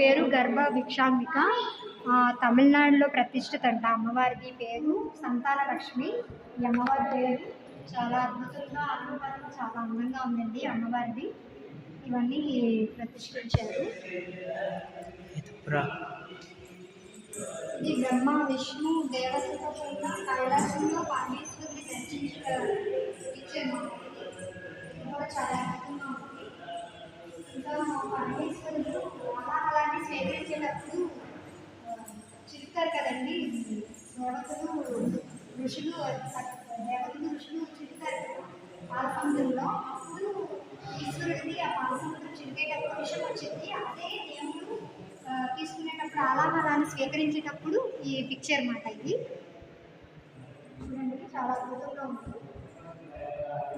పేరు గర్భ భిక్షాంబిక. తమిళనాడులో ప్రతిష్ఠిత అంట అమ్మవారిది పేరు సంతాన లక్ష్మి. ఈ అమ్మవారి పేరు చాలా అద్భుతంగా అలంకరణ చాలా అందంగా ఉందండి అమ్మవారిది. ఇవన్నీ ప్రతిష్ఠించారు. ఇది బ్రహ్మ విష్ణు దేవతలతో కూడిన కైలాసంలో పరమేశ్వరుని దర్శించారు. చాలా అద్భుతంగా ఉంది. ఇంకా పరమేశ్వరుడు అలానే స్వీకరించేటప్పుడు చిరుతారు కదండి దేవతలు ఋషులు చిరుతారు పాలసముద్రంలో. అప్పుడు ఈశ్వరుడికి ఆ పాలసముద్రం చిరిగేటప్పుడు విషయం వచ్చింది. అదే దేవుడు తీసుకునేటప్పుడు అలాహారాన్ని స్వీకరించేటప్పుడు ఈ పిక్చర్ మాట ఇది చూడండి, చాలా అద్భుతంగా ఉంది.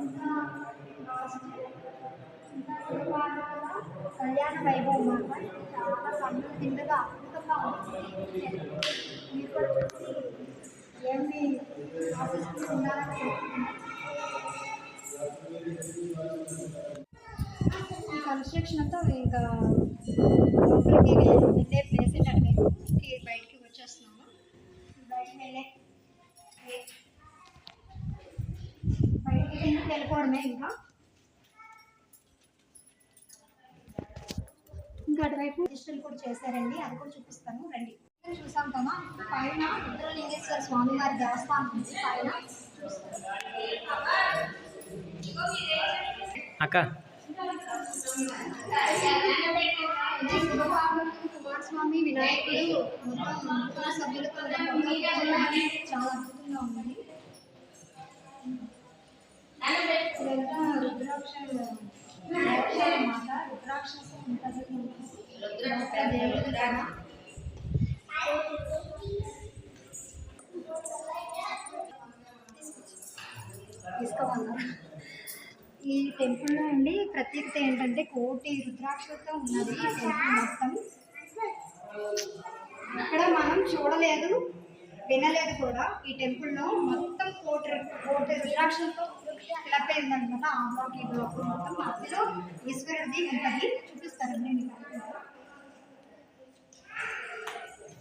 ఇంకా కళ్యాణ వైభవం మాట ఇది చాలా కన్నుల కిందగా అద్భుతంగా ఉంటుంది. మీరు కూడా చూసి ఏమి ఆశిస్తున్నారని ఈ కన్స్ట్రక్షన్ అంతా ఇంకా లోపలికి వెళ్ళే ప్లేస్ ఏంటంటే బయటికి వచ్చేస్తున్నాము. బయటికి వెళ్ళిపోవడమే. ఇంకా అటువైపు డిజిటల్ కూడా చేశారండి, అది కూడా చూపిస్తాను రండి. చూసాం కదా పైన రుద్రలింగేశ్వర స్వామి వారి దేవస్థానం ఉంది. పైన కుమారస్వామి వినాయకుడు మొత్తం సభ్యులతో చాలా అద్భుతంగా ఉంది. ఇదంతా రుద్రాక్ష అన్నమాట. రుద్రాక్షసం ఉంటుంది దేవుడి దగ్గర. తీసుకోమన్నారు. ఈ టెంపుల్లో అండి ప్రత్యేకత ఏంటంటే కోటి రుద్రాక్షలతో ఉన్నది ఈ టెంపుల్ మొత్తం. ఇక్కడ మనం చూడలేదు వినలేదు కూడా. ఈ టెంపుల్లో మొత్తం కోటి రుద్రాక్షలతో ఫిలప్ అయిందనమాట. ఆ బ్లాక్ ఈ బ్లాక్ మొత్తం మధ్యలో ఈశ్వరుడిది ఉంటుంది. చూపిస్తారండి మీకు.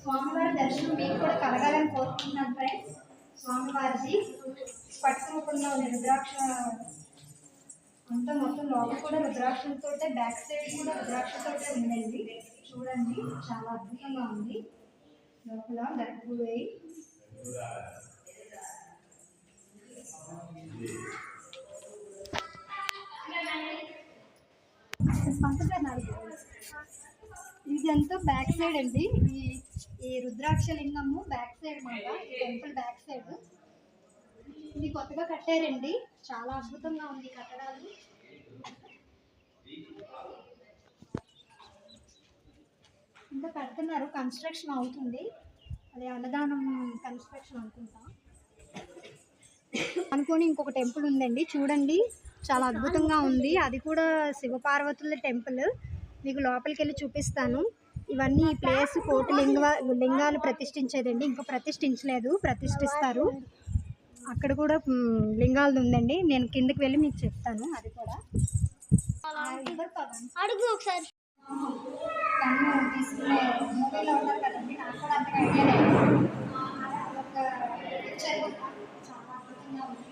స్వామివారి దర్శనం మీకు కూడా కలగాలని కోరుకుంటున్నాను ఫ్రెండ్స్. స్వామివారిది పట్టుకోకుండా ఉంది రుద్రాక్ష అంతా మొత్తం లోపల కూడా రుద్రాక్షలతో, బ్యాక్ సైడ్ కూడా రుద్రాక్షలతో ఉందండి. చూడండి చాలా అద్భుతంగా ఉంది. లోపల గర్భగుడి ఇదంతా బ్యాక్ సైడ్ అండి. ఈ రుద్రాక్ష లింగము బ్యాక్ సైడ్ మాట. ఈ టెంపుల్ బ్యాక్ సైడ్ ఇది కొత్తగా కట్టారండి. చాలా అద్భుతంగా ఉంది కట్టడాలు. ఇంకా కడుతున్నారు, కన్స్ట్రక్షన్ అవుతుంది. అది అన్నదానం కన్స్ట్రక్షన్ అనుకొని ఇంకొక టెంపుల్ ఉందండి. చూడండి చాలా అద్భుతంగా ఉంది. అది కూడా శివపార్వతుల టెంపుల్. మీకు లోపలికి వెళ్ళి చూపిస్తాను. ఇవన్నీ ఈ ప్లేస్ కోటి లింగాలు ప్రతిష్ఠించేదండి. ఇంకా ప్రతిష్ఠించలేదు, ప్రతిష్ఠిస్తారు. అక్కడ కూడా లింగాలు ఉందండి. నేను కిందకి వెళ్ళి మీకు చెప్తాను. అది కూడా అడుగు ఒకసారి. కన్ను తీసుకునే మూవీలో ఉంటారు కదండి, నాకు కూడా అంతగా ఐడియా లేదు. ఒక పిక్చర్ చాలా అద్భుతంగా ఉంది.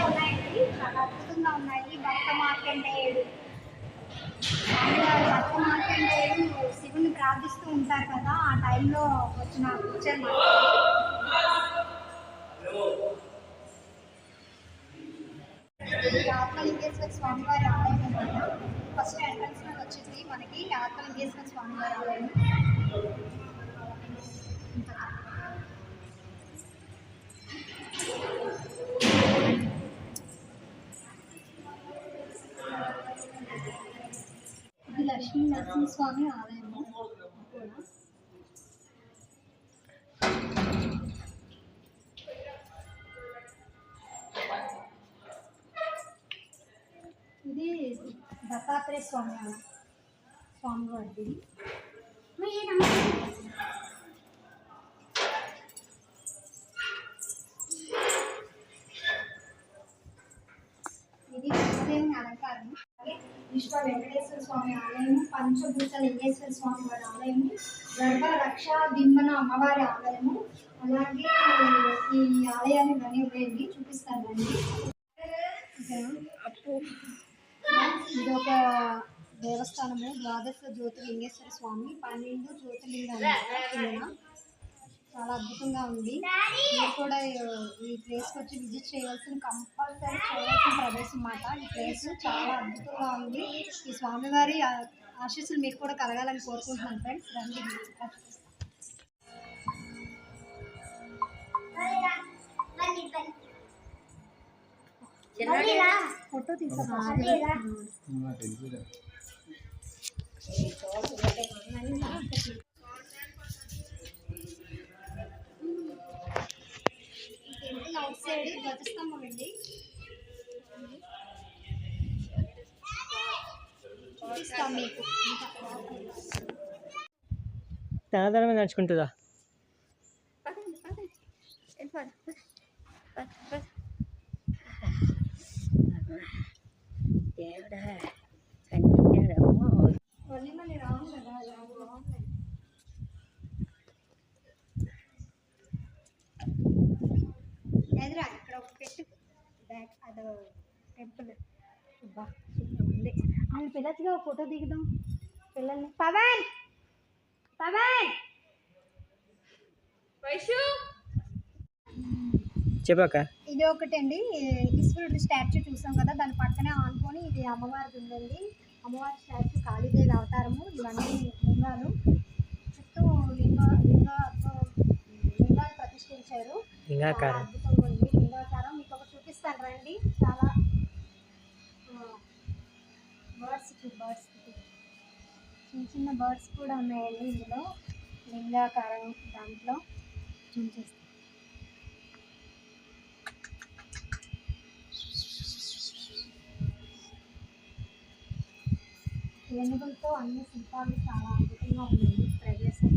ఉన్నాయండి, చాలా అద్భుతంగా ఉన్నాయి. భక్త మార్కండేయుడు శివుని ప్రార్థిస్తూ ఉంటారు కదా, ఆ టైంలో వచ్చిన పిక్చర్. ఆత్మలింగేశ్వర స్వామివారి ఆలయం అనమాట. ఫస్ట్ ఎంట్రన్స్ లో వచ్చింది మనకి ఆత్మలింగేశ్వర స్వామివారి ఆలయం. ఇది లక్ష్మీ నరసింహస్వామి ఆలయము కూడా. ఇది దత్తాత్రేయ స్వామివారిది. ఇది విష్ణుదేవుని అలంకారం. అలాగే విశ్వ వెంకటేశ్వర స్వామి ఆలయము, పంచభూత లింగేశ్వర స్వామి వారి ఆలయము, గర్భ రక్ష దింబన అమ్మవారి ఆలయము. అలాగే ఈ ఆలయాన్ని ఇవన్నీ ఉన్నాయండి, చూపిస్తానండి. ఇది ఒక దేవస్థానము, ద్వాదశ జ్యోతిర్లింగేశ్వర స్వామి, 12 జ్యోతిర్లింగాలు చాలా అద్భుతంగా ఉంది. మీరు కూడా ఈ ప్లేస్కి వచ్చి విజిట్ చేయవలసిన, కంపల్సరీ చేయవలసిన ప్రదేశం అన్నమాట. ఈ ప్లేస్ చాలా అద్భుతంగా ఉంది. ఈ స్వామివారి ఆశీస్సులు మీకు కూడా కలగాలని కోరుకుంటున్నాను ఫ్రెండ్స్. రండి. ఫోటో తీసుకో. అవుట్ సైడ్ ధ్వజస్తంభం అండి, చూపిస్తాం మీకు. తనదనమే నడుచుకుంటుందా? మళ్ళీ రావు కదా, ఎదురా ఇక్కడ ఒక పెట్టు బ్యాక్, అదో టెంపుల్. ఉంది. వాళ్ళు పిల్లలుగా ఫోటో దిగుదాం పిల్లల్ని. పవన్ పవన్ చెప్పాక ఇది ఒకటండి, ఈశ్వరుడు స్టాచ్యూ చూసాం కదా, దాని పక్కనే ఆనుకొని ఇది అమ్మవారిది ఉందండి. అమ్మవారి స్టాచ్యూ, కాళీదేవి అవతారము. ఇవన్నీ లింగాలు, చుట్టూ లింగాలు ప్రతిష్ఠించారు. అద్భుతంగా ఉంది లింగాకారం. మీకు ఒకటి చూపిస్తాను రండి. చాలా బర్డ్స్ చిన్న చిన్న బర్డ్స్ కూడా ఉన్నాయండి ఇందులో, లింగాకారం దాంట్లో చూపిస్తాను. ఏనుగులతో అన్ని శిల్పాలు చాలా అద్భుతంగా ఉన్నాయి ప్రదేశం.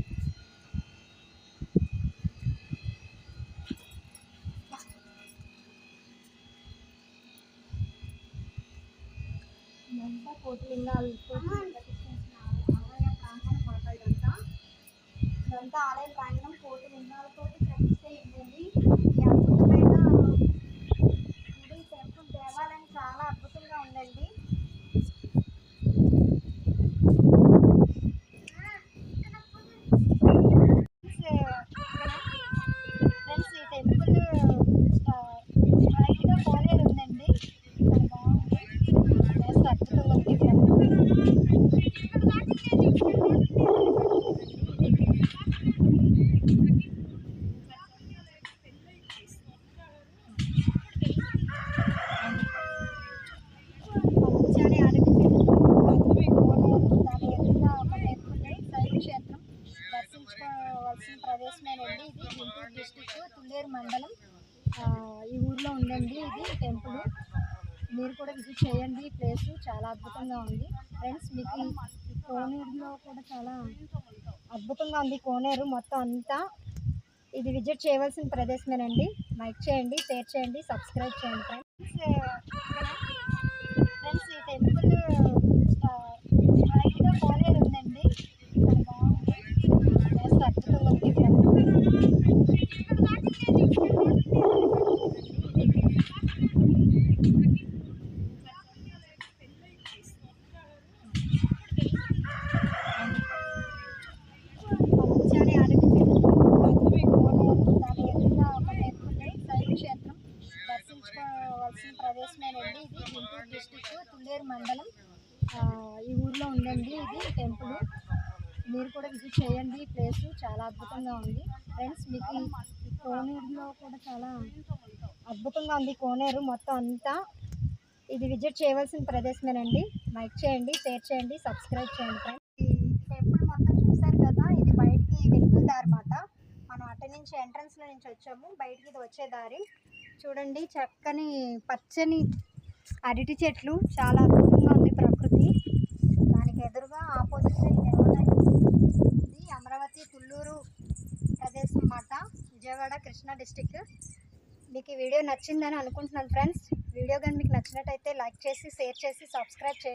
ఇదంతా కోటిలింగాలతో ప్రతిష్ఠించిన ఆలయ ప్రాంగణం మాట. ఇదంతా ఆలయ ప్రాంగణం కోటిలింగాలతో ప్రతిష్ఠ అయిందండి. ఈ అద్భుతమైన గుడి, టెంపుల్, దేవాలయం చాలా అద్భుతంగా ఉందండి. ఫ్రెండ్స్, ఈ టెంపుల్ రైట్గా కోనేరు ఉందండి, బాగుంది. అద్భుతంగా ఉంది. పంచాని అరటి చెట్టు, కోనేరు, దాని ఎదురుగా ఒక టెంపుల్, శైవక్షేత్రం. దర్శించుకోవాల్సిన ప్రదేశమేనండి ఇది. గుంటూరు డిస్టిక్, తుండేరు మండలం ఈ ఊర్లో ఉందండి ఇది టెంపుల్. మీరు కూడా విజిట్ చేయండి. ఈ ప్లేస్ చాలా అద్భుతంగా ఉంది ఫ్రెండ్స్. మీకు ఈ కోనేరులో కూడా చాలా అద్భుతంగా ఉంది. కోనేరు మొత్తం అంతా ఇది విజిట్ చేయవలసిన ప్రదేశమేనండి. లైక్ చేయండి, షేర్ చేయండి, సబ్స్క్రైబ్ చేయండి ఫ్రెండ్స్. ఈ టెంపుల్ రైట్గా కోనేరు ఉందండి, బాగుంది. అద్భుతంగా ఉంది. పంచాని అరటి చెట్టు, కోనేరు, దాని ఎదురుగా ఒక టెంపుల్, శైవక్షేత్రం. దర్శించుకోవాల్సిన ప్రదేశమేనండి ఇది. గుంటూరు డిస్టిక్, తుండేరు మండలం ఈ ఊర్లో ఉందండి ఇది టెంపుల్. మీరు కూడా విజిట్ చేయండి. ఈ ప్లేస్ చాలా అద్భుతంగా ఉంది ఫ్రెండ్స్. మీకు ఈ కోనేరులో కూడా చాలా అద్భుతంగా ఉంది. కోనేరు మొత్తం అంతా ఇది విజిట్ చేయవలసిన ప్రదేశమేనండి. లైక్ చేయండి, షేర్ చేయండి, సబ్స్క్రైబ్ చేయండి ఫ్రెండ్స్. ఈ టెంపుల్ మొత్తం చూసారు కదా, ఇది బయటికి వెలుగుల దారి మాట. మనం అటు నుంచి ఎంట్రన్స్లో నుంచి వచ్చాము, బయటికి ఇది వచ్చే దారి. చూడండి, చక్కని పచ్చని అరటి చెట్లు, చాలా అద్భుతంగా ఉంది. ప్రకృతి. దానికి ఎదురుగా ఆపోజిట్లో ఇది అమరావతి తుళ్ళూరు ప్రదేశం అన్నమాట, విజయవాడ కృష్ణా డిస్టిక్. మీకు ఈ వీడియో నచ్చిందని అనుకుంటున్నాను ఫ్రెండ్స్. వీడియో కానీ మీకు నచ్చినట్టయితే లైక్ చేసి, షేర్ చేసి, సబ్స్క్రైబ్ చేయండి.